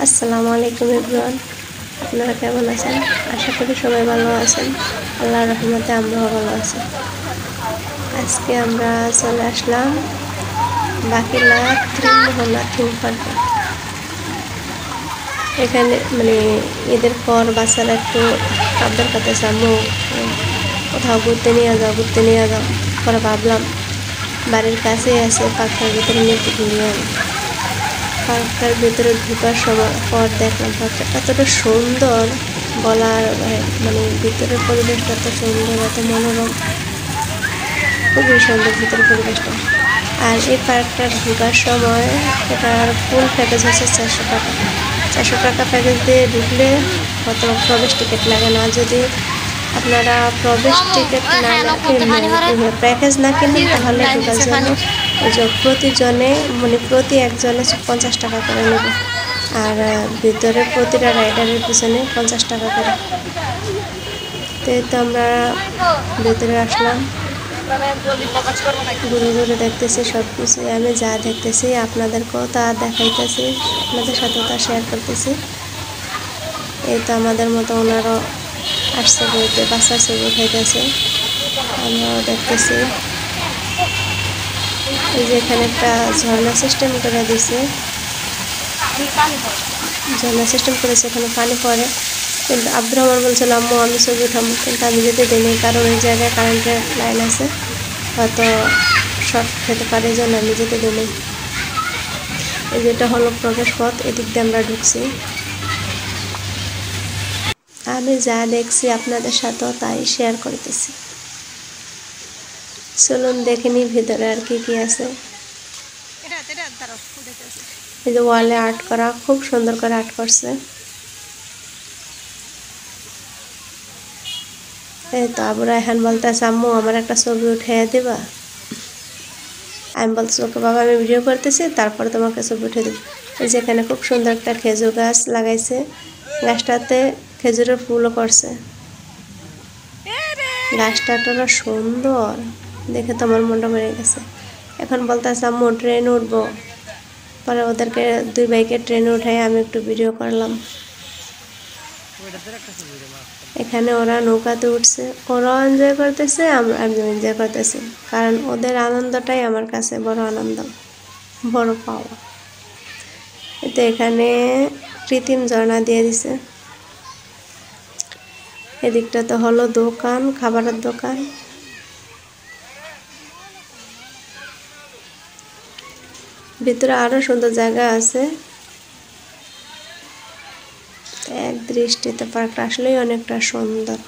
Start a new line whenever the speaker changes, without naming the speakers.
আসসালামু আলাইকুম এভরিওয়ান, আপনারা কেমন আছেন? আশা করি সবাই ভালো আছেন। আল্লাহর রহমতে আমরাও ভালো আছি। আজকে আমরা চলে আসলাম বাকিলা ত্রিমোহনা থিম পার্কে। এখানে ঈদের পর বাচ্চারা একটু আবদার করতেছে, আম্মু কোথাও ঘুরতে নিয়ে যাও পরে ভাবলাম বাড়ির কাছে আছে, পার্কটার ভিতরে নিয়ে পার্কটার ভিতরে ঢোকার সময় পর দেখলাম পার্কটা এতটা সুন্দর, বলার ভিতরের পরিবেশটা এত সুন্দর, এত মনোরম, খুবই সুন্দর ভিতরের পরিবেশটা। আর এই পার্কটার ঢোকার সময় এটার ফুল প্যাকেজ হচ্ছে 400 টাকা প্যাকেজ দিয়ে ঢুকলে কত প্রবেশ টিকিট লাগে না। যদি আপনারা প্রবেশ টিকিট না প্যাকেজ না কিনেন তাহলে ঢোকার জন্য প্রতি একজনে 50 টাকা করে নেবে, আর ভিতরে প্রতিটা রাইডারের পিছনে 50 টাকা করে। তো আমরা ভিতরে আসলাম, ঘুরে ঘুরে দেখতেছি সব কিছু। আমি যা দেখতেছি আপনাদেরকেও তা দেখাইতেছি, আপনাদের সাথে তা শেয়ার করতেছি। এই তো আমাদের মতো ওনারও আসছে বইতে, বাচ্চার ছবি উঠাইতেছে, আমরাও দেখতেছি। এই যে এখানে একটা ঝর্ণা সিস্টেম করে দিছে, এখানে পানি পড়ে। কিন্তু আব্দুর রহমান বলছিল আম্মু আমি ছবি উঠাবো, কিন্তু আমি যেতে দিইনি, কারণ এই জায়গায় কারেন্টের লাইন আছে, হয়তো শর্ট খেতে পারে, এই জন্য আমি যেতে দিইনি। এই যেটা হলো প্রবেশ পথ, এদিক দিয়ে আমরা ঢুকছি। আমি যা দেখছি আপনাদের সাথেও তাই শেয়ার করতেছি। চলুন দেখে নিই ভিতরে আর কি কি আছে। এই যে ওয়ালে আর্ট করা, খুব সুন্দর করে আর্ট করছে। এই তো আবু রায়হান বলতেছে আম্মু আমার একটা ছবি উঠিয়ে দেবা। আমি বলছি ওকে বাবা, আমি ভিডিও করতেছি, তারপরে তোমাকে ছবি উঠে দেবো। এই যে এখানে খুব সুন্দর একটা খেজুর গাছ লাগাইছে, গাছটাতে খেজুরের ফুলও করছে। গাছটা এতটা সুন্দর দেখে তো আমার মনটা ভরে গেছে। এখন বলতেছে আম্মু ট্রেন উঠবো, পরে ওদেরকে দুই ভাইকে ট্রেনে উঠাই আমি একটু ভিডিও করলাম। এখানে ওরা নৌকাতে উঠছে, ওরাও এনজয় করতেছে, আমিও এনজয় করতেছি, কারণ ওদের আনন্দটাই আমার কাছে বড় আনন্দ, বড় পাওয়া। তো এখানে কৃত্রিম ঝর্ণা দিয়ে দিছে। এদিকটা তো হলো দোকান, খাবারের দোকান। ভিতরে আরো সুন্দর জায়গা আছে। এক দৃষ্টিতে পার্কটা আসলেই অনেকটা সুন্দর।